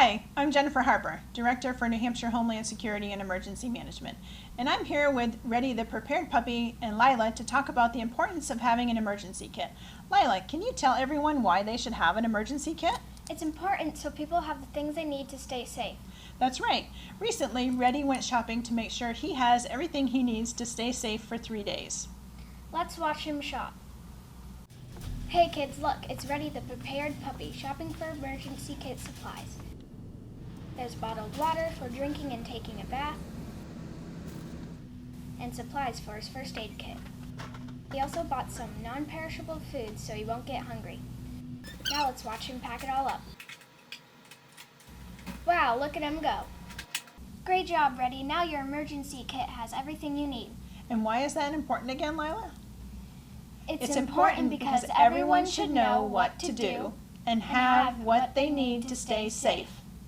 Hi, I'm Jennifer Harper, Director for New Hampshire Homeland Security and Emergency Management, and I'm here with Ready the Prepared Puppy and Lila to talk about the importance of having an emergency kit. Lila, can you tell everyone why they should have an emergency kit? It's important so people have the things they need to stay safe. That's right. Recently, Ready went shopping to make sure he has everything he needs to stay safe for 3 days. Let's watch him shop. Hey kids, look, it's Ready the Prepared Puppy, shopping for emergency kit supplies. There's bottled water for drinking and taking a bath, and supplies for his first aid kit. He also bought some non-perishable foods so he won't get hungry. Now let's watch him pack it all up. Wow, look at him go. Great job, Ready. Now your emergency kit has everything you need. And why is that important again, Lila? It's important because everyone should know what to do and have what they need to stay safe.